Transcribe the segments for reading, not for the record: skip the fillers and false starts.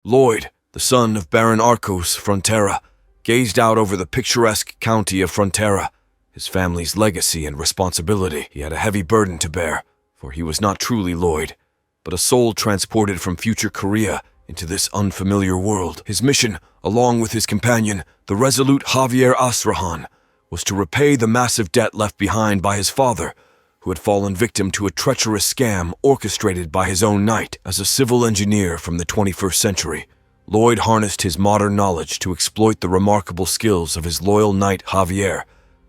Lloyd, the son of Baron Arcos Frontera, gazed out over the picturesque county of Frontera, his family's legacy and responsibility. He had a heavy burden to bear, for he was not truly Lloyd, but a soul transported from future Korea into this unfamiliar world. His mission, along with his companion, the resolute Javier Asrahan, was to repay the massive debt left behind by his father, who had fallen victim to a treacherous scam orchestrated by his own knight. As a civil engineer from the 21st century, Lloyd harnessed his modern knowledge to exploit the remarkable skills of his loyal knight Javier,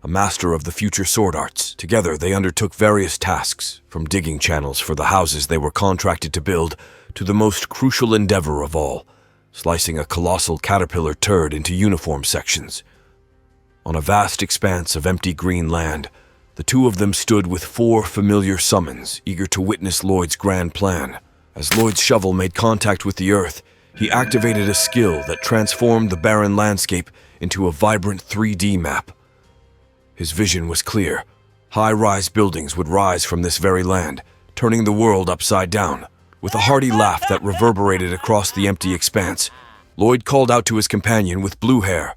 a master of the future sword arts. Together, they undertook various tasks, from digging channels for the houses they were contracted to build to the most crucial endeavor of all, slicing a colossal caterpillar turd into uniform sections. On a vast expanse of empty green land, the two of them stood with 4 familiar summons, eager to witness Lloyd's grand plan. As Lloyd's shovel made contact with the earth, he activated a skill that transformed the barren landscape into a vibrant 3D map. His vision was clear. High-rise buildings would rise from this very land, turning the world upside down. With a hearty laugh that reverberated across the empty expanse, Lloyd called out to his companion with blue hair.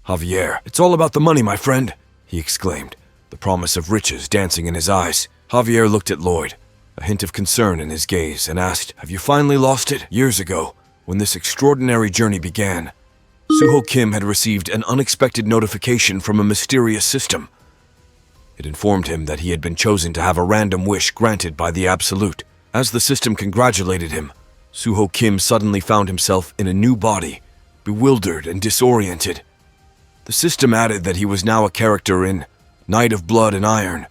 "Javier, it's all about the money, my friend," he exclaimed, the promise of riches dancing in his eyes. Javier looked at Lloyd, a hint of concern in his gaze, and asked, "Have you finally lost it?" Years ago, when this extraordinary journey began, Suho Kim had received an unexpected notification from a mysterious system. It informed him that he had been chosen to have a random wish granted by the Absolute. As the system congratulated him, Suho Kim suddenly found himself in a new body, bewildered and disoriented. The system added that he was now a character in Knight of Blood and Iron,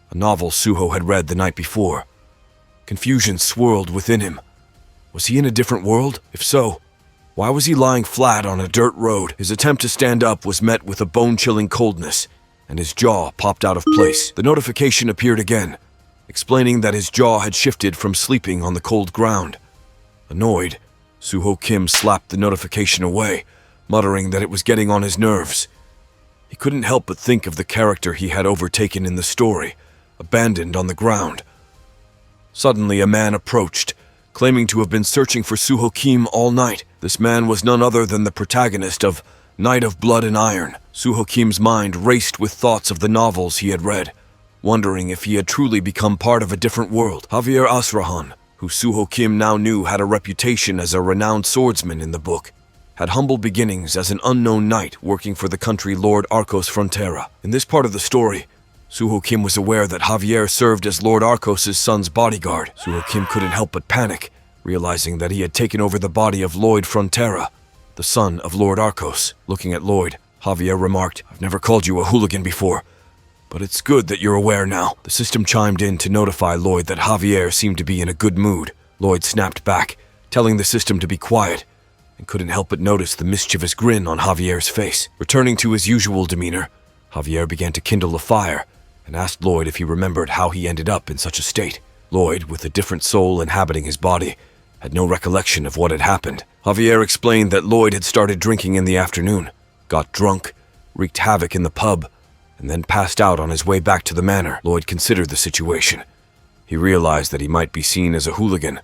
a novel Suho had read the night before. Confusion swirled within him. Was he in a different world? If so, why was he lying flat on a dirt road? His attempt to stand up was met with a bone-chilling coldness, and his jaw popped out of place. The notification appeared again, explaining that his jaw had shifted from sleeping on the cold ground. Annoyed, Suho Kim slapped the notification away, muttering that it was getting on his nerves. He couldn't help but think of the character he had overtaken in the story, abandoned on the ground. Suddenly, a man approached, claiming to have been searching for Suho Kim all night. This man was none other than the protagonist of Knight of Blood and Iron. Suho Kim's mind raced with thoughts of the novels he had read, wondering if he had truly become part of a different world. Javier Asrahan, who Suho Kim now knew had a reputation as a renowned swordsman in the book, had humble beginnings as an unknown knight working for the country Lord Arcos Frontera. In this part of the story, Suho Kim was aware that Javier served as Lord Arcos' son's bodyguard. Suho Kim couldn't help but panic, realizing that he had taken over the body of Lloyd Frontera, the son of Lord Arcos. Looking at Lloyd, Javier remarked, "I've never called you a hooligan before, but it's good that you're aware now." The system chimed in to notify Lloyd that Javier seemed to be in a good mood. Lloyd snapped back, telling the system to be quiet, and couldn't help but notice the mischievous grin on Javier's face. Returning to his usual demeanor, Javier began to kindle a fire and asked Lloyd if he remembered how he ended up in such a state. Lloyd, with a different soul inhabiting his body, had no recollection of what had happened. Javier explained that Lloyd had started drinking in the afternoon, got drunk, wreaked havoc in the pub, and then passed out on his way back to the manor. Lloyd considered the situation. He realized that he might be seen as a hooligan,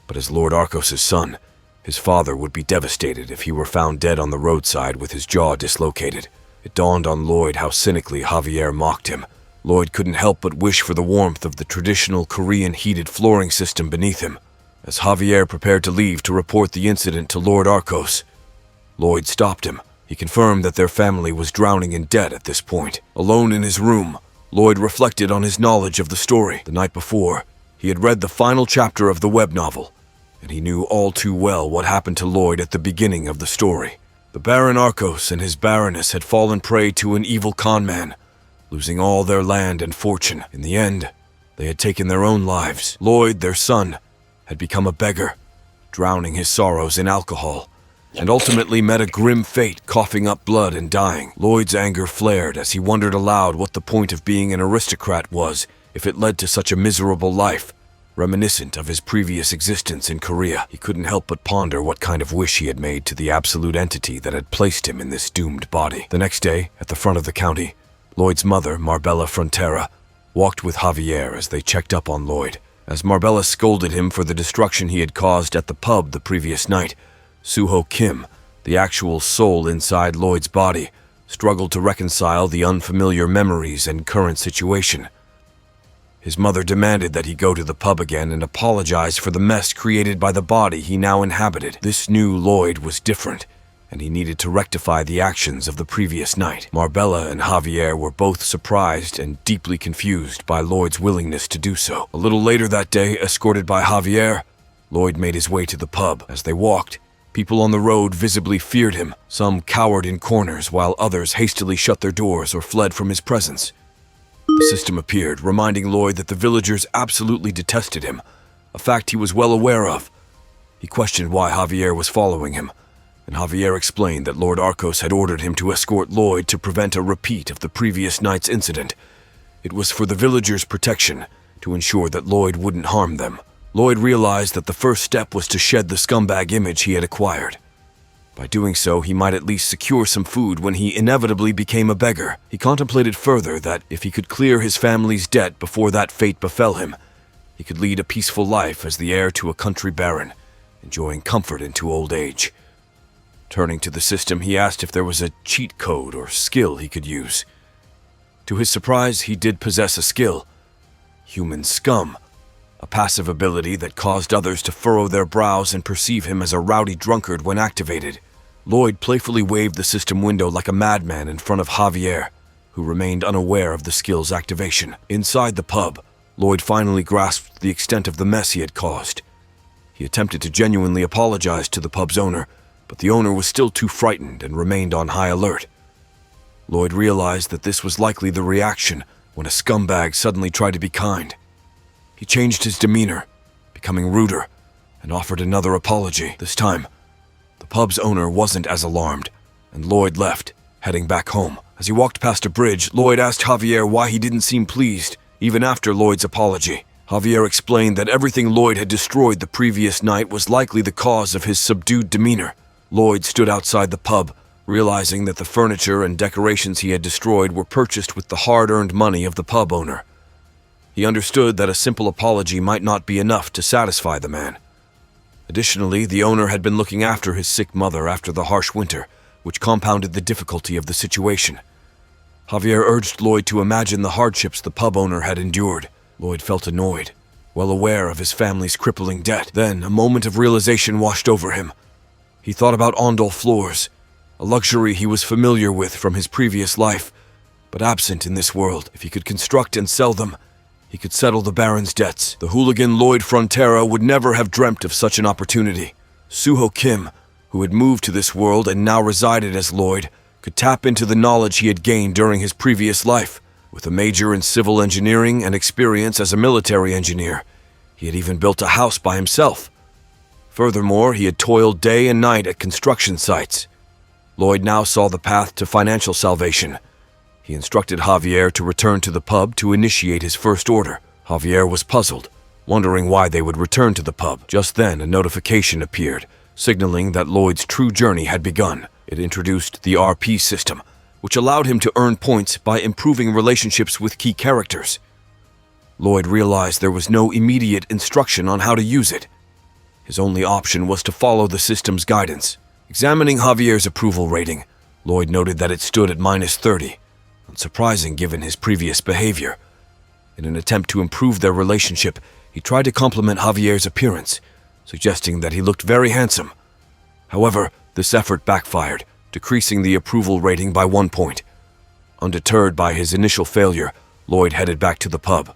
but as Lord Arcos' son, his father would be devastated if he were found dead on the roadside with his jaw dislocated. It dawned on Lloyd how cynically Javier mocked him. Lloyd couldn't help but wish for the warmth of the traditional Korean heated flooring system beneath him. As Javier prepared to leave to report the incident to Lord Arcos, Lloyd stopped him. He confirmed that their family was drowning in debt at this point. Alone in his room, Lloyd reflected on his knowledge of the story. The night before, he had read the final chapter of the web novel, and he knew all too well what happened to Lloyd at the beginning of the story. The Baron Arcos and his baroness had fallen prey to an evil conman, losing all their land and fortune. In the end, they had taken their own lives. Lloyd, their son, had become a beggar, drowning his sorrows in alcohol, and ultimately met a grim fate, coughing up blood and dying. Lloyd's anger flared as he wondered aloud what the point of being an aristocrat was if it led to such a miserable life. Reminiscent of his previous existence in Korea, he couldn't help but ponder what kind of wish he had made to the absolute entity that had placed him in this doomed body. The next day, at the front of the county, Lloyd's mother, Marbella Frontera, walked with Javier as they checked up on Lloyd. As Marbella scolded him for the destruction he had caused at the pub the previous night, Suho Kim, the actual soul inside Lloyd's body, struggled to reconcile the unfamiliar memories and current situation. His mother demanded that he go to the pub again and apologize for the mess created by the body he now inhabited. This new Lloyd was different, and he needed to rectify the actions of the previous night. Marbella and Javier were both surprised and deeply confused by Lloyd's willingness to do so. A little later that day, escorted by Javier, Lloyd made his way to the pub. As they walked, people on the road visibly feared him. Some cowered in corners, while others hastily shut their doors or fled from his presence. The system appeared, reminding Lloyd that the villagers absolutely detested him, a fact he was well aware of. He questioned why Javier was following him, and Javier explained that Lord Arcos had ordered him to escort Lloyd to prevent a repeat of the previous night's incident. It was for the villagers' protection, to ensure that Lloyd wouldn't harm them. Lloyd realized that the first step was to shed the scumbag image he had acquired. By doing so, he might at least secure some food when he inevitably became a beggar. He contemplated further that if he could clear his family's debt before that fate befell him, he could lead a peaceful life as the heir to a country baron, enjoying comfort into old age. Turning to the system, he asked if there was a cheat code or skill he could use. To his surprise, he did possess a skill: Human Scum, a passive ability that caused others to furrow their brows and perceive him as a rowdy drunkard when activated. Lloyd playfully waved the system window like a madman in front of Javier, who remained unaware of the skill's activation. Inside the pub, Lloyd finally grasped the extent of the mess he had caused. He attempted to genuinely apologize to the pub's owner, but the owner was still too frightened and remained on high alert. Lloyd realized that this was likely the reaction when a scumbag suddenly tried to be kind. He changed his demeanor, becoming ruder, and offered another apology. This time, the pub's owner wasn't as alarmed, and Lloyd left, heading back home. As he walked past a bridge, Lloyd asked Javier why he didn't seem pleased, even after Lloyd's apology. Javier explained that everything Lloyd had destroyed the previous night was likely the cause of his subdued demeanor. Lloyd stood outside the pub, realizing that the furniture and decorations he had destroyed were purchased with the hard-earned money of the pub owner. He understood that a simple apology might not be enough to satisfy the man. Additionally, the owner had been looking after his sick mother after the harsh winter, which compounded the difficulty of the situation. Javier urged Lloyd to imagine the hardships the pub owner had endured. Lloyd felt annoyed, well aware of his family's crippling debt. Then, a moment of realization washed over him. He thought about Ondol floors, a luxury he was familiar with from his previous life, but absent in this world. If he could construct and sell them, he could settle the Baron's debts. The hooligan Lloyd Frontera would never have dreamt of such an opportunity. Suho Kim, who had moved to this world and now resided as Lloyd, could tap into the knowledge he had gained during his previous life. With a major in civil engineering and experience as a military engineer, he had even built a house by himself. Furthermore, he had toiled day and night at construction sites. Lloyd now saw the path to financial salvation. He instructed Javier to return to the pub to initiate his first order. Javier was puzzled, wondering why they would return to the pub. Just then, a notification appeared, signaling that Lloyd's true journey had begun. It introduced the RP system, which allowed him to earn points by improving relationships with key characters. Lloyd realized there was no immediate instruction on how to use it. His only option was to follow the system's guidance. Examining Javier's approval rating, Lloyd noted that it stood at -30. Unsurprising given his previous behavior. In an attempt to improve their relationship, he tried to compliment Javier's appearance, suggesting that he looked very handsome. However, this effort backfired, decreasing the approval rating by 1 point. Undeterred by his initial failure, Lloyd headed back to the pub.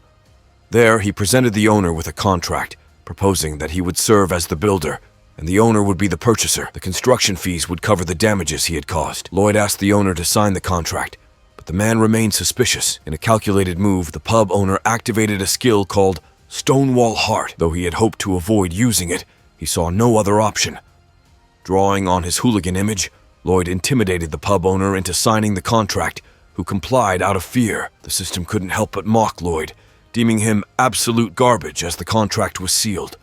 There, he presented the owner with a contract, proposing that he would serve as the builder, and the owner would be the purchaser. The construction fees would cover the damages he had caused. Lloyd asked the owner to sign the contract, but the man remained suspicious. In a calculated move, the pub owner activated a skill called Stonewall Heart. Though he had hoped to avoid using it, he saw no other option. Drawing on his hooligan image, Lloyd intimidated the pub owner into signing the contract, who complied out of fear. The system couldn't help but mock Lloyd, deeming him absolute garbage as the contract was sealed.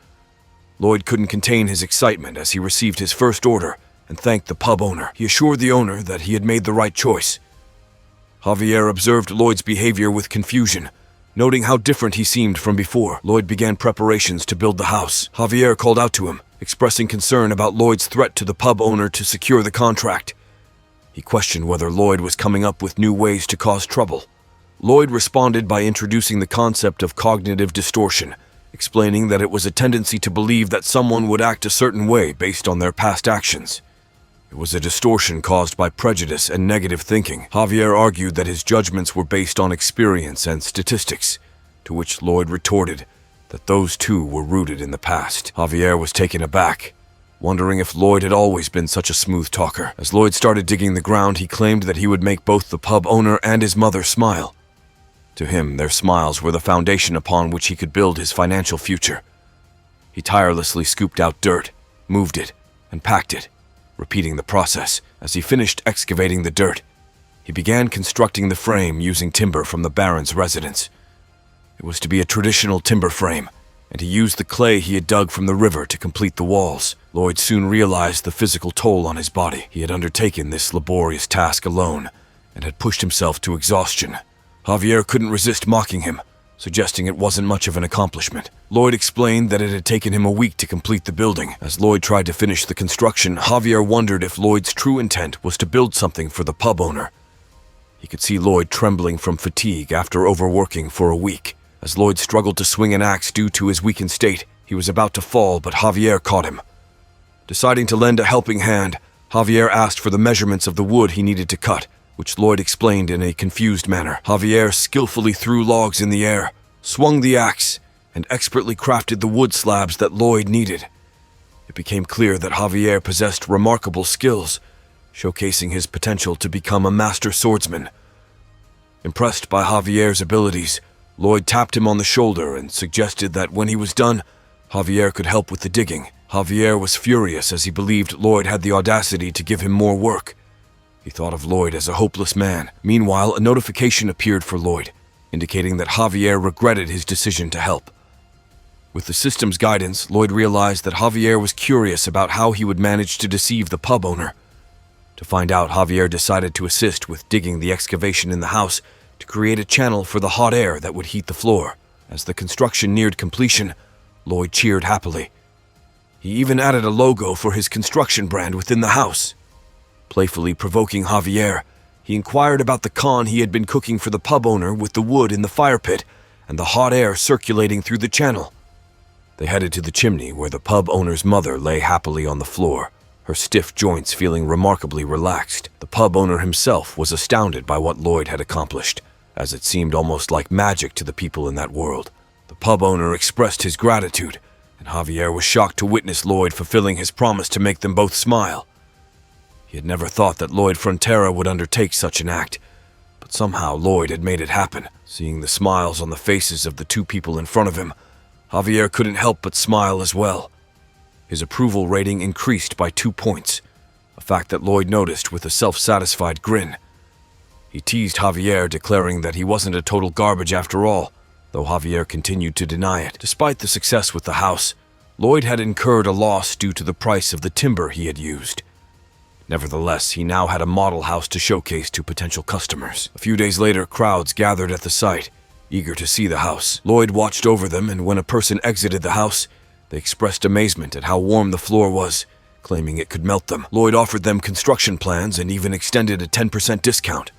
Lloyd couldn't contain his excitement as he received his first order and thanked the pub owner. He assured the owner that he had made the right choice. Javier observed Lloyd's behavior with confusion, noting how different he seemed from before. Lloyd began preparations to build the house. Javier called out to him, expressing concern about Lloyd's threat to the pub owner to secure the contract. He questioned whether Lloyd was coming up with new ways to cause trouble. Lloyd responded by introducing the concept of cognitive distortion, explaining that it was a tendency to believe that someone would act a certain way based on their past actions. It was a distortion caused by prejudice and negative thinking. Javier argued that his judgments were based on experience and statistics, to which Lloyd retorted that those too were rooted in the past. Javier was taken aback, wondering if Lloyd had always been such a smooth talker. As Lloyd started digging the ground, he claimed that he would make both the pub owner and his mother smile. To him, their smiles were the foundation upon which he could build his financial future. He tirelessly scooped out dirt, moved it, and packed it, repeating the process. As he finished excavating the dirt, he began constructing the frame using timber from the Baron's residence. It was to be a traditional timber frame, and he used the clay he had dug from the river to complete the walls. Lloyd soon realized the physical toll on his body. He had undertaken this laborious task alone, and had pushed himself to exhaustion. Javier couldn't resist mocking him, suggesting it wasn't much of an accomplishment. Lloyd explained that it had taken him a week to complete the building. As Lloyd tried to finish the construction, Javier wondered if Lloyd's true intent was to build something for the pub owner. He could see Lloyd trembling from fatigue after overworking for a week. As Lloyd struggled to swing an axe due to his weakened state, he was about to fall, but Javier caught him. Deciding to lend a helping hand, Javier asked for the measurements of the wood he needed to cut, which Lloyd explained in a confused manner. Javier skillfully threw logs in the air, swung the axe, and expertly crafted the wood slabs that Lloyd needed. It became clear that Javier possessed remarkable skills, showcasing his potential to become a master swordsman. Impressed by Javier's abilities, Lloyd tapped him on the shoulder and suggested that when he was done, Javier could help with the digging. Javier was furious as he believed Lloyd had the audacity to give him more work. He thought of Lloyd as a hopeless man. Meanwhile, a notification appeared for Lloyd, indicating that Javier regretted his decision to help. With the system's guidance, Lloyd realized that Javier was curious about how he would manage to deceive the pub owner. To find out, Javier decided to assist with digging the excavation in the house to create a channel for the hot air that would heat the floor. As the construction neared completion, Lloyd cheered happily. He even added a logo for his construction brand within the house. Playfully provoking Javier, he inquired about the con he had been cooking for the pub owner with the wood in the fire pit and the hot air circulating through the channel. They headed to the chimney where the pub owner's mother lay happily on the floor, her stiff joints feeling remarkably relaxed. The pub owner himself was astounded by what Lloyd had accomplished, as it seemed almost like magic to the people in that world. The pub owner expressed his gratitude, and Javier was shocked to witness Lloyd fulfilling his promise to make them both smile. He had never thought that Lloyd Frontera would undertake such an act, but somehow Lloyd had made it happen. Seeing the smiles on the faces of the two people in front of him, Javier couldn't help but smile as well. His approval rating increased by 2 points, a fact that Lloyd noticed with a self-satisfied grin. He teased Javier, declaring that he wasn't a total garbage after all, though Javier continued to deny it. Despite the success with the house, Lloyd had incurred a loss due to the price of the timber he had used. Nevertheless, he now had a model house to showcase to potential customers. A few days later, crowds gathered at the site, eager to see the house. Lloyd watched over them, and when a person exited the house, they expressed amazement at how warm the floor was, claiming it could melt them. Lloyd offered them construction plans and even extended a 10% discount.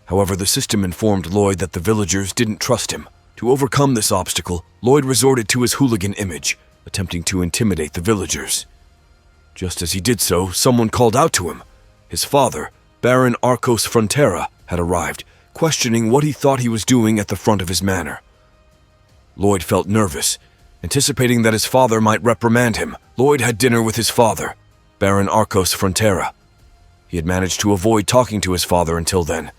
However, the system informed Lloyd that the villagers didn't trust him. To overcome this obstacle, Lloyd resorted to his hooligan image, attempting to intimidate the villagers. Just as he did so, someone called out to him. His father, Baron Arcos Frontera, had arrived, questioning what he thought he was doing at the front of his manor. Lloyd felt nervous, anticipating that his father might reprimand him. Lloyd had dinner with his father, Baron Arcos Frontera. He had managed to avoid talking to his father until then.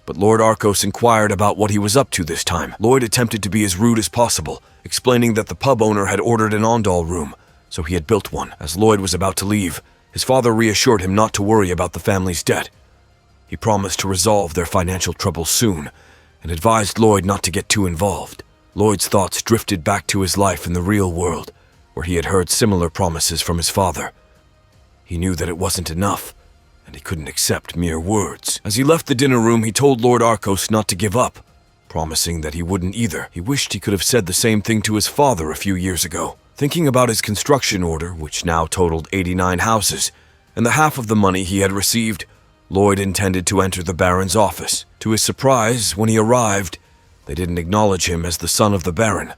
But Lord Arcos inquired about what he was up to this time. Lloyd attempted to be as rude as possible, explaining that the pub owner had ordered an ondal room, so he had built one. As Lloyd was about to leave, his father reassured him not to worry about the family's debt. He promised to resolve their financial troubles soon, and advised Lloyd not to get too involved. Lloyd's thoughts drifted back to his life in the real world, where he had heard similar promises from his father. He knew that it wasn't enough, and he couldn't accept mere words. As he left the dinner room, he told Lord Arcos not to give up, promising that he wouldn't either. He wished he could have said the same thing to his father a few years ago. Thinking about his construction order, which now totaled 89 houses, and the half of the money he had received, Lloyd intended to enter the Baron's office. To his surprise, when he arrived, they didn't acknowledge him as the son of the Baron.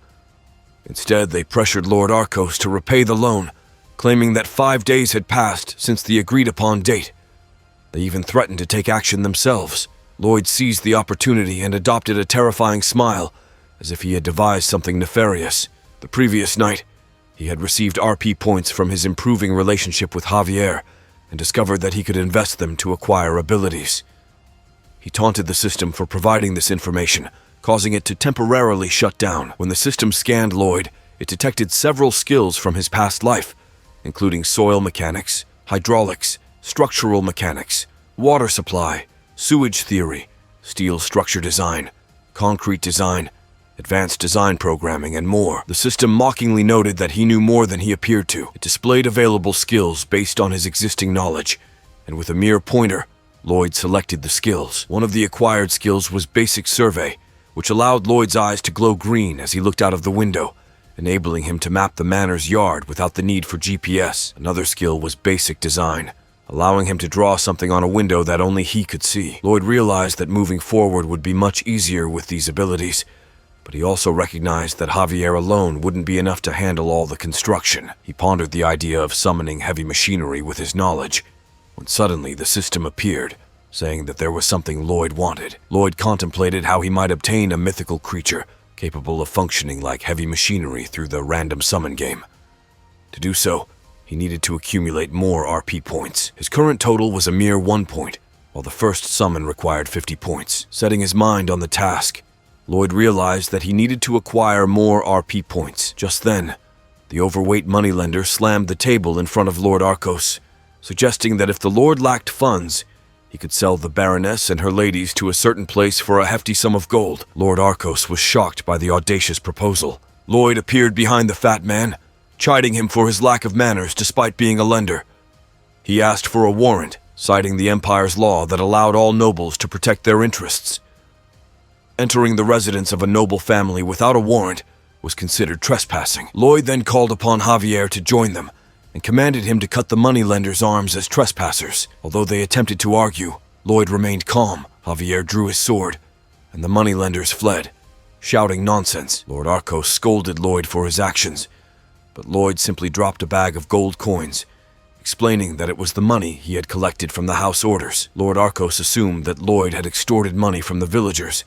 Instead, they pressured Lord Arcos to repay the loan, claiming that 5 days had passed since the agreed-upon date. They even threatened to take action themselves. Lloyd seized the opportunity and adopted a terrifying smile, as if he had devised something nefarious. The previous night, he had received RP points from his improving relationship with Javier and discovered that he could invest them to acquire abilities. He taunted the system for providing this information, causing it to temporarily shut down. When the system scanned Lloyd, it detected several skills from his past life, including soil mechanics, hydraulics, structural mechanics, water supply, sewage theory, steel structure design, concrete design, advanced design programming, and more. The system mockingly noted that he knew more than he appeared to. It displayed available skills based on his existing knowledge, and with a mere pointer, Lloyd selected the skills. One of the acquired skills was Basic Survey, which allowed Lloyd's eyes to glow green as he looked out of the window, enabling him to map the manor's yard without the need for GPS. Another skill was Basic Design, allowing him to draw something on a window that only he could see. Lloyd realized that moving forward would be much easier with these abilities, but he also recognized that Javier alone wouldn't be enough to handle all the construction. He pondered the idea of summoning heavy machinery with his knowledge, when suddenly the system appeared, saying that there was something Lloyd wanted. Lloyd contemplated how he might obtain a mythical creature capable of functioning like heavy machinery through the random summon game. To do so, he needed to accumulate more RP points. His current total was a mere 1 point, while the first summon required 50 points. Setting his mind on the task, Lloyd realized that he needed to acquire more RP points. Just then, the overweight moneylender slammed the table in front of Lord Arcos, suggesting that if the Lord lacked funds, he could sell the Baroness and her ladies to a certain place for a hefty sum of gold. Lord Arcos was shocked by the audacious proposal. Lloyd appeared behind the fat man, chiding him for his lack of manners despite being a lender. He asked for a warrant, citing the Empire's law that allowed all nobles to protect their interests. Entering the residence of a noble family without a warrant was considered trespassing. Lloyd then called upon Javier to join them and commanded him to cut the moneylender's arms as trespassers. Although they attempted to argue, Lloyd remained calm. Javier drew his sword, and the moneylenders fled, shouting nonsense. Lord Arcos scolded Lloyd for his actions, but Lloyd simply dropped a bag of gold coins, explaining that it was the money he had collected from the house orders. Lord Arcos assumed that Lloyd had extorted money from the villagers,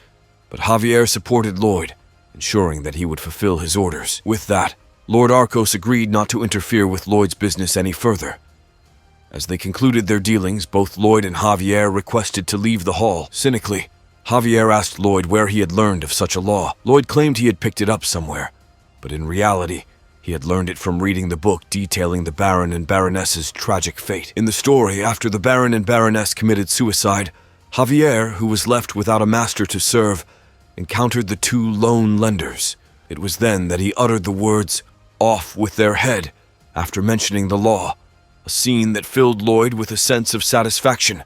but Javier supported Lloyd, ensuring that he would fulfill his orders. With that, Lord Arcos agreed not to interfere with Lloyd's business any further. As they concluded their dealings, both Lloyd and Javier requested to leave the hall. Cynically, Javier asked Lloyd where he had learned of such a law. Lloyd claimed he had picked it up somewhere, but in reality, he had learned it from reading the book detailing the Baron and Baroness's tragic fate. In the story, after the Baron and Baroness committed suicide, Javier, who was left without a master to serve, encountered the two lone lenders. It was then that he uttered the words, "Off with their head," after mentioning the law, a scene that filled Lloyd with a sense of satisfaction.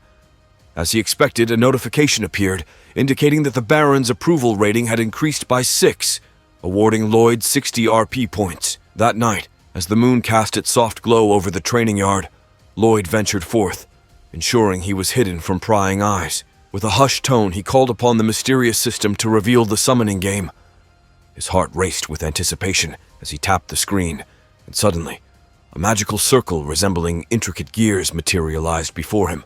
As he expected, a notification appeared, indicating that the Baron's approval rating had increased by 6, awarding Lloyd 60 RP points. That night, as the moon cast its soft glow over the training yard, Lloyd ventured forth, ensuring he was hidden from prying eyes. With a hushed tone, he called upon the mysterious system to reveal the summoning game. His heart raced with anticipation as he tapped the screen, and suddenly, a magical circle resembling intricate gears materialized before him.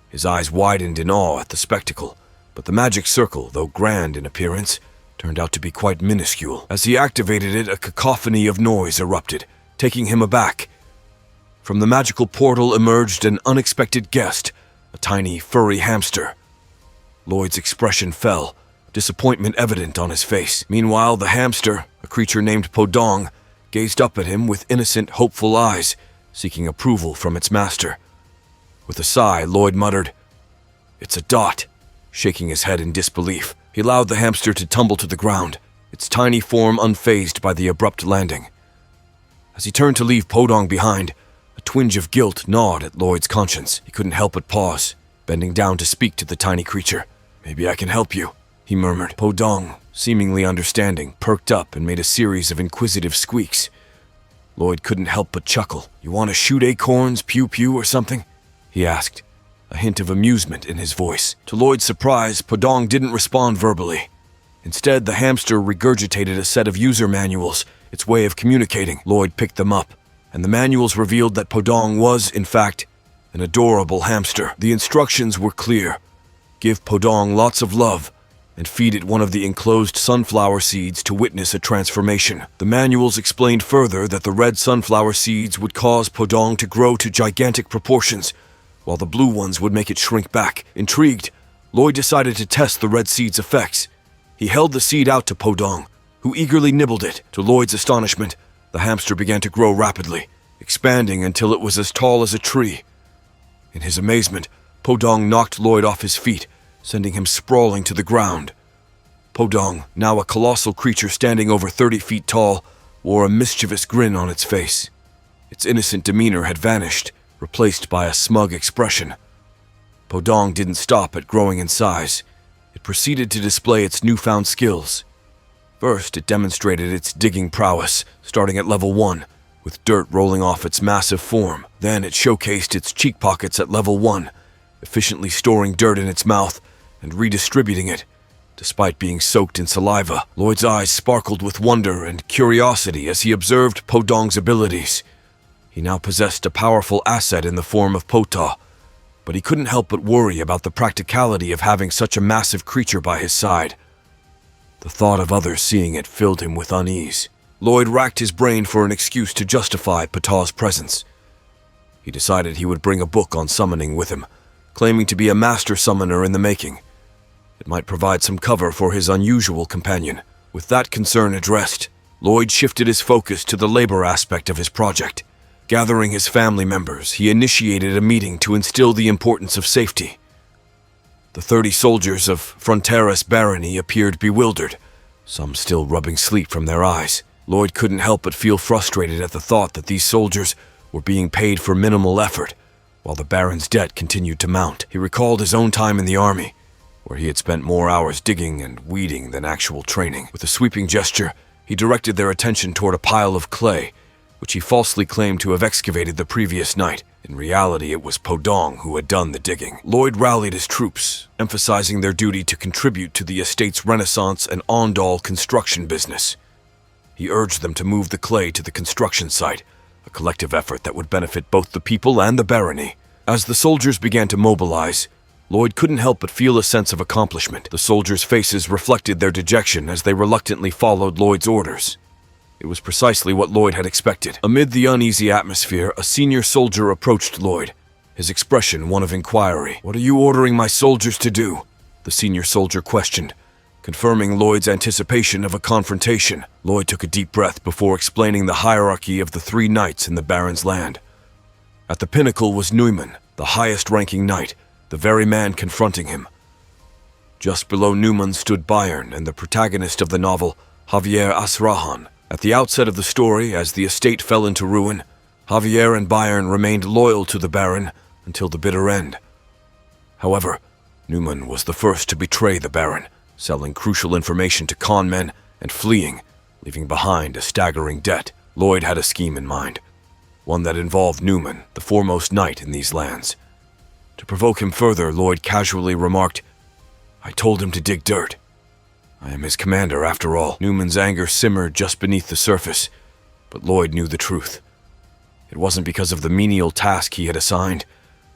His eyes widened in awe at the spectacle, but the magic circle, though grand in appearance, turned out to be quite minuscule. As he activated it, a cacophony of noise erupted, taking him aback. From the magical portal emerged an unexpected guest, a tiny, furry hamster. Lloyd's expression fell, disappointment evident on his face. Meanwhile, the hamster, a creature named Podong, gazed up at him with innocent, hopeful eyes, seeking approval from its master. With a sigh, Lloyd muttered, "It's a dot," shaking his head in disbelief. He allowed the hamster to tumble to the ground, its tiny form unfazed by the abrupt landing. As he turned to leave Podong behind, a twinge of guilt gnawed at Lloyd's conscience. He couldn't help but pause, bending down to speak to the tiny creature. "Maybe I can help you," he murmured. Podong, seemingly understanding, perked up and made a series of inquisitive squeaks, Lloyd couldn't help but chuckle. "You want to shoot acorns, pew-pew, or something?" he asked, a hint of amusement in his voice. To Lloyd's surprise, Podong didn't respond verbally. Instead, the hamster regurgitated a set of user manuals, its way of communicating. Lloyd picked them up, and the manuals revealed that Podong was, in fact, an adorable hamster. The instructions were clear. Give Podong lots of love, and feed it one of the enclosed sunflower seeds to witness a transformation. The manuals explained further that the red sunflower seeds would cause Podong to grow to gigantic proportions, while the blue ones would make it shrink back. Intrigued, Lloyd decided to test the red seed's effects. He held the seed out to Podong, who eagerly nibbled it. To Lloyd's astonishment, the hamster began to grow rapidly, expanding until it was as tall as a tree. In his amazement, Podong knocked Lloyd off his feet, sending him sprawling to the ground. Podong, now a colossal creature standing over 30 feet tall, wore a mischievous grin on its face. Its innocent demeanor had vanished, replaced by a smug expression. Podong didn't stop at growing in size. It proceeded to display its newfound skills. First, it demonstrated its digging prowess, starting at level 1, with dirt rolling off its massive form. Then it showcased its cheek pockets at level 1, efficiently storing dirt in its mouth and redistributing it, despite being soaked in saliva. Lloyd's eyes sparkled with wonder and curiosity as he observed Podong's abilities. He now possessed a powerful asset in the form of Pota, but he couldn't help but worry about the practicality of having such a massive creature by his side. The thought of others seeing it filled him with unease. Lloyd racked his brain for an excuse to justify Pota's presence. He decided he would bring a book on summoning with him, claiming to be a master summoner in the making. It might provide some cover for his unusual companion. With that concern addressed, Lloyd shifted his focus to the labor aspect of his project. Gathering his family members, he initiated a meeting to instill the importance of safety. The 30 soldiers of Frontera's barony appeared bewildered, some still rubbing sleep from their eyes. Lloyd couldn't help but feel frustrated at the thought that these soldiers were being paid for minimal effort, while the Baron's debt continued to mount. He recalled his own time in the army, where he had spent more hours digging and weeding than actual training. With a sweeping gesture, he directed their attention toward a pile of clay, which he falsely claimed to have excavated the previous night. In reality, it was Podong who had done the digging. Lloyd rallied his troops, emphasizing their duty to contribute to the estate's renaissance and Ondal construction business. He urged them to move the clay to the construction site, a collective effort that would benefit both the people and the barony. As the soldiers began to mobilize, Lloyd couldn't help but feel a sense of accomplishment. The soldiers' faces reflected their dejection as they reluctantly followed Lloyd's orders. It was precisely what Lloyd had expected. Amid the uneasy atmosphere, a senior soldier approached Lloyd, his expression one of inquiry. "What are you ordering my soldiers to do?" the senior soldier questioned, confirming Lloyd's anticipation of a confrontation. Lloyd took a deep breath before explaining the hierarchy of the 3 knights in the Baron's land. At the pinnacle was Neumann, the highest-ranking knight, the very man confronting him. Just below Neumann stood Bayern and the protagonist of the novel, Javier Asrahan. At the outset of the story, as the estate fell into ruin, Javier and Bayern remained loyal to the Baron until the bitter end. However, Neumann was the first to betray the Baron, selling crucial information to con men and fleeing, leaving behind a staggering debt. Lloyd had a scheme in mind, one that involved Neumann, the foremost knight in these lands. To provoke him further, Lloyd casually remarked, "I told him to dig dirt. I am his commander, after all." Newman's anger simmered just beneath the surface, but Lloyd knew the truth. It wasn't because of the menial task he had assigned.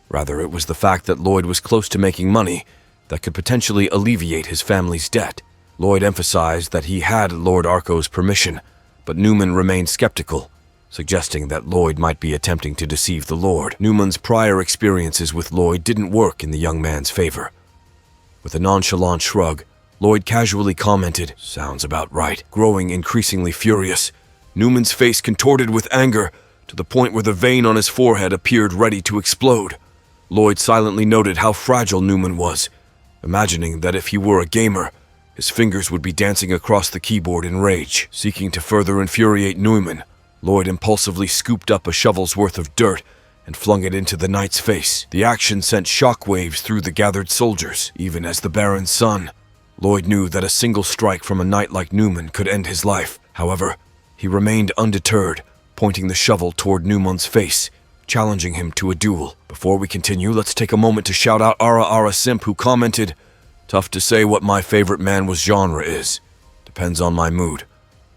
Rather, it was the fact that Lloyd was close to making money that could potentially alleviate his family's debt. Lloyd emphasized that he had Lord Arco's permission, but Neumann remained skeptical, suggesting that Lloyd might be attempting to deceive the Lord. Neumann's prior experiences with Lloyd didn't work in the young man's favor. With a nonchalant shrug, Lloyd casually commented, "Sounds about right." Growing increasingly furious, Neumann's face contorted with anger to the point where the vein on his forehead appeared ready to explode. Lloyd silently noted how fragile Neumann was, imagining that if he were a gamer, his fingers would be dancing across the keyboard in rage. Seeking to further infuriate Neumann, Lloyd impulsively scooped up a shovel's worth of dirt and flung it into the knight's face. The action sent shockwaves through the gathered soldiers. Even as the Baron's son, Lloyd knew that a single strike from a knight like Neumann could end his life. However, he remained undeterred, pointing the shovel toward Newman's face, challenging him to a duel. Before we continue, let's take a moment to shout out Ara Simp, who commented, "Tough to say what my favorite Manhwa genre is. Depends on my mood.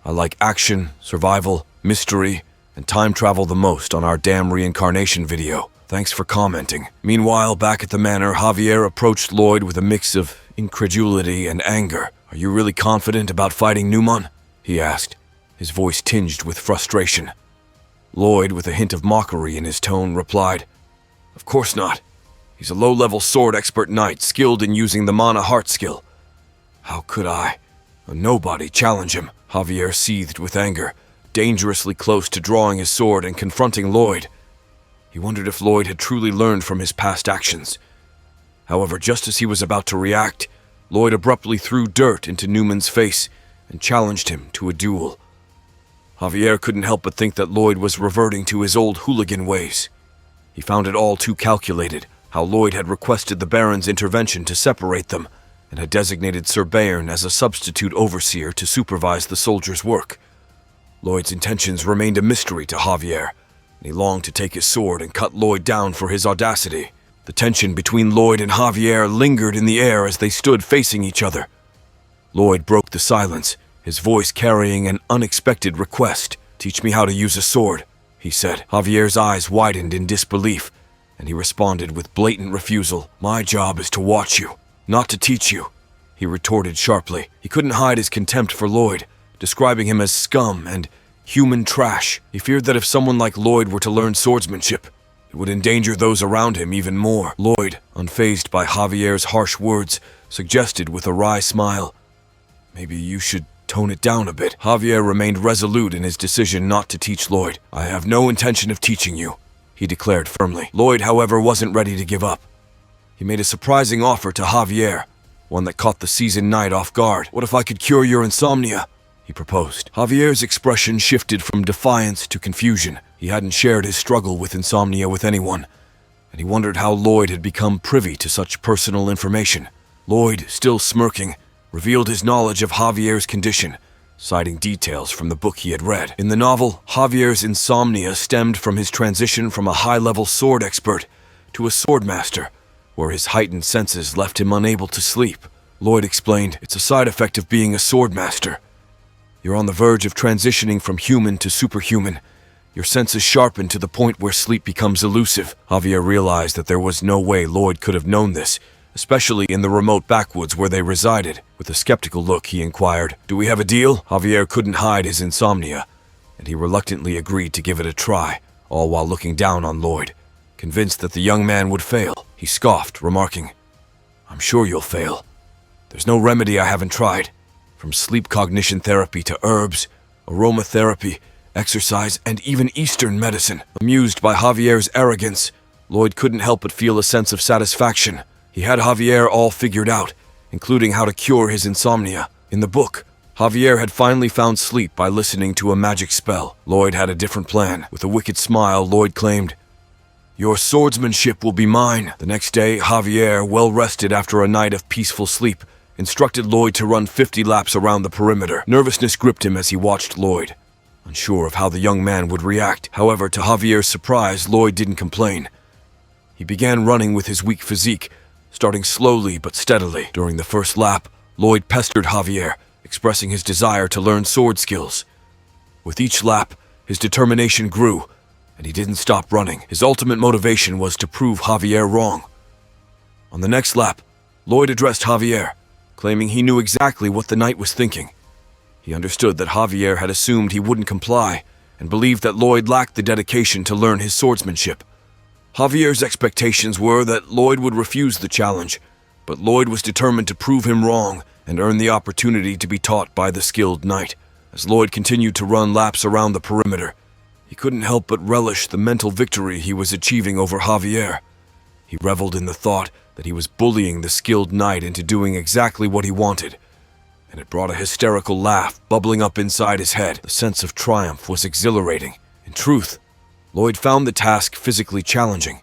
I like action, survival, mystery, and time travel the most on our damn reincarnation video. Thanks for commenting." Meanwhile, back at the manor, Javier approached Lloyd with a mix of incredulity and anger. "Are you really confident about fighting Newman?" he asked, his voice tinged with frustration. Lloyd, with a hint of mockery in his tone, replied, "Of course not. He's a low-level sword expert knight, skilled in using the mana heart skill. How could I, a nobody, challenge him?" Javier seethed with anger, dangerously close to drawing his sword and confronting Lloyd. He wondered if Lloyd had truly learned from his past actions. However, just as he was about to react, Lloyd abruptly threw dirt into Newman's face and challenged him to a duel. Javier couldn't help but think that Lloyd was reverting to his old hooligan ways. He found it all too calculated how Lloyd had requested the Baron's intervention to separate them and had designated Sir Bayern as a substitute overseer to supervise the soldiers' work. Lloyd's intentions remained a mystery to Javier, and he longed to take his sword and cut Lloyd down for his audacity. The tension between Lloyd and Javier lingered in the air as they stood facing each other. Lloyd broke the silence, his voice carrying an unexpected request. "Teach me how to use a sword," he said. Javier's eyes widened in disbelief, and he responded with blatant refusal. "My job is to watch you, not to teach you," he retorted sharply. He couldn't hide his contempt for Lloyd, describing him as scum and human trash. He feared that if someone like Lloyd were to learn swordsmanship, it would endanger those around him even more. Lloyd, unfazed by Javier's harsh words, suggested with a wry smile, "Maybe you should tone it down a bit." Javier remained resolute in his decision not to teach Lloyd. "I have no intention of teaching you," he declared firmly. Lloyd, however, wasn't ready to give up. He made a surprising offer to Javier, one that caught the seasoned knight off guard. "What if I could cure your insomnia?" he proposed. Javier's expression shifted from defiance to confusion. He hadn't shared his struggle with insomnia with anyone, and he wondered how Lloyd had become privy to such personal information. Lloyd, still smirking, revealed his knowledge of Javier's condition, citing details from the book he had read. In the novel, Javier's insomnia stemmed from his transition from a high-level sword expert to a swordmaster, where his heightened senses left him unable to sleep. Lloyd explained, "It's a side effect of being a swordmaster. You're on the verge of transitioning from human to superhuman. Your senses sharpen to the point where sleep becomes elusive." Javier realized that there was no way Lloyd could have known this, especially in the remote backwoods where they resided. With a skeptical look, he inquired, "Do we have a deal?" Javier couldn't hide his insomnia, and he reluctantly agreed to give it a try, all while looking down on Lloyd, convinced that the young man would fail. He scoffed, remarking, "I'm sure you'll fail. There's no remedy I haven't tried, from sleep cognition therapy to herbs, aromatherapy, exercise, and even Eastern medicine." Amused by Javier's arrogance, Lloyd couldn't help but feel a sense of satisfaction. He had Javier all figured out, including how to cure his insomnia. In the book, Javier had finally found sleep by listening to a magic spell. Lloyd had a different plan. With a wicked smile, Lloyd claimed, "Your swordsmanship will be mine." The next day, Javier, well rested after a night of peaceful sleep, instructed Lloyd to run 50 laps around the perimeter. Nervousness gripped him as he watched Lloyd, unsure of how the young man would react. However, to Javier's surprise, Lloyd didn't complain. He began running with his weak physique, starting slowly but steadily. During the first lap, Lloyd pestered Javier, expressing his desire to learn sword skills. With each lap, his determination grew, and he didn't stop running. His ultimate motivation was to prove Javier wrong. On the next lap, Lloyd addressed Javier, claiming he knew exactly what the knight was thinking. He understood that Javier had assumed he wouldn't comply, and believed that Lloyd lacked the dedication to learn his swordsmanship. Javier's expectations were that Lloyd would refuse the challenge, but Lloyd was determined to prove him wrong and earn the opportunity to be taught by the skilled knight. As Lloyd continued to run laps around the perimeter, he couldn't help but relish the mental victory he was achieving over Javier. He reveled in the thought that he was bullying the skilled knight into doing exactly what he wanted, and it brought a hysterical laugh bubbling up inside his head. The sense of triumph was exhilarating. In truth, Lloyd found the task physically challenging,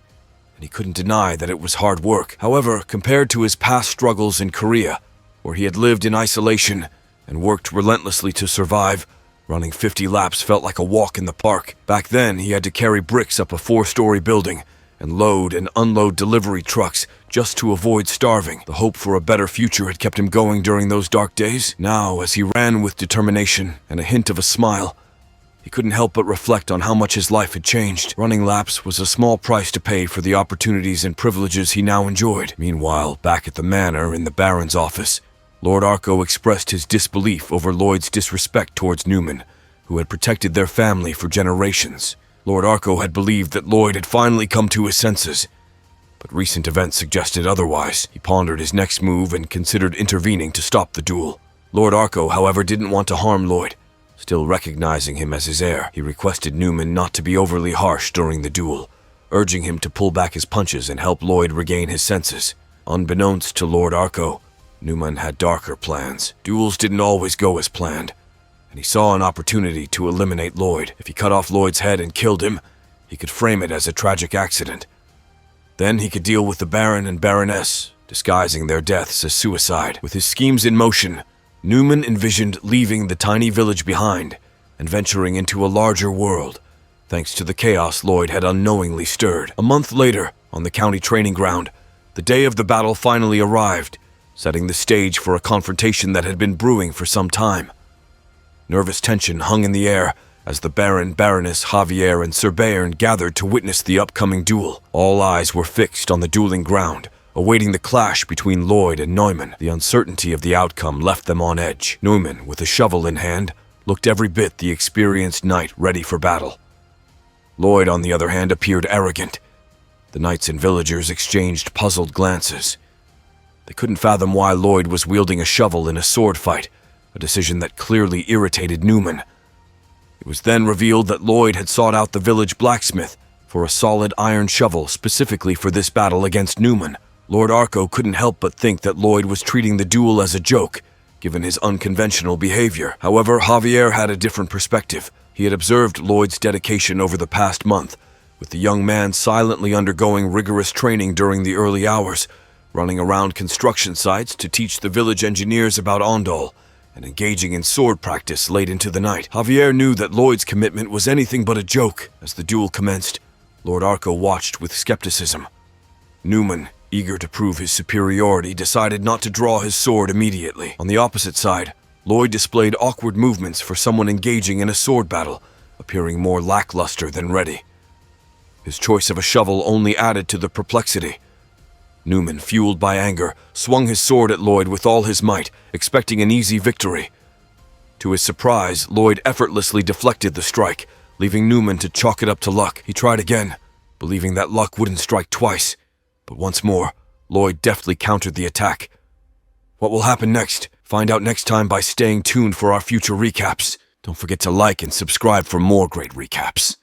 and he couldn't deny that it was hard work. However, compared to his past struggles in Korea, where he had lived in isolation and worked relentlessly to survive, Running 50 laps felt like a walk in the park. Back then, he had to carry bricks up a 4-story building and load and unload delivery trucks just to avoid starving. The hope for a better future had kept him going during those dark days. Now, as he ran with determination and a hint of a smile, he couldn't help but reflect on how much his life had changed. Running laps was a small price to pay for the opportunities and privileges he now enjoyed. Meanwhile, back at the manor in the Baron's office, Lord Arco expressed his disbelief over Lloyd's disrespect towards Newman, who had protected their family for generations. Lord Arco had believed that Lloyd had finally come to his senses, but recent events suggested otherwise. He pondered his next move and considered intervening to stop the duel. Lord Arco, however, didn't want to harm Lloyd. Still recognizing him as his heir, he requested Newman not to be overly harsh during the duel, urging him to pull back his punches and help Lloyd regain his senses. Unbeknownst to Lord Arco, Newman had darker plans. Duels didn't always go as planned, and he saw an opportunity to eliminate Lloyd. If he cut off Lloyd's head and killed him, he could frame it as a tragic accident. Then he could deal with the Baron and Baroness, disguising their deaths as suicide. With his schemes in motion, Newman envisioned leaving the tiny village behind and venturing into a larger world, thanks to the chaos Lloyd had unknowingly stirred. A month later, on the county training ground, the day of the battle finally arrived, setting the stage for a confrontation that had been brewing for some time. Nervous tension hung in the air as the Baron, Baroness, Javier, and Sir Bayern gathered to witness the upcoming duel. All eyes were fixed on the dueling ground, awaiting the clash between Lloyd and Neumann. The uncertainty of the outcome left them on edge. Neumann, with a shovel in hand, looked every bit the experienced knight ready for battle. Lloyd, on the other hand, appeared arrogant. The knights and villagers exchanged puzzled glances. They couldn't fathom why Lloyd was wielding a shovel in a sword fight, a decision that clearly irritated Newman. It was then revealed that Lloyd had sought out the village blacksmith for a solid iron shovel specifically for this battle against Newman. Lord Arco couldn't help but think that Lloyd was treating the duel as a joke, given his unconventional behavior. However, Javier had a different perspective. He had observed Lloyd's dedication over the past month, with the young man silently undergoing rigorous training during the early hours, running around construction sites to teach the village engineers about Ondol, and engaging in sword practice late into the night. Javier knew that Lloyd's commitment was anything but a joke. As the duel commenced, Lord Arco watched with skepticism. Newman, eager to prove his superiority, decided not to draw his sword immediately. On the opposite side, Lloyd displayed awkward movements for someone engaging in a sword battle, appearing more lackluster than ready. His choice of a shovel only added to the perplexity. Newman, fueled by anger, swung his sword at Lloyd with all his might, expecting an easy victory. To his surprise, Lloyd effortlessly deflected the strike, leaving Newman to chalk it up to luck. He tried again, believing that luck wouldn't strike twice. But once more, Lloyd deftly countered the attack. What will happen next? Find out next time by staying tuned for our future recaps. Don't forget to like and subscribe for more great recaps.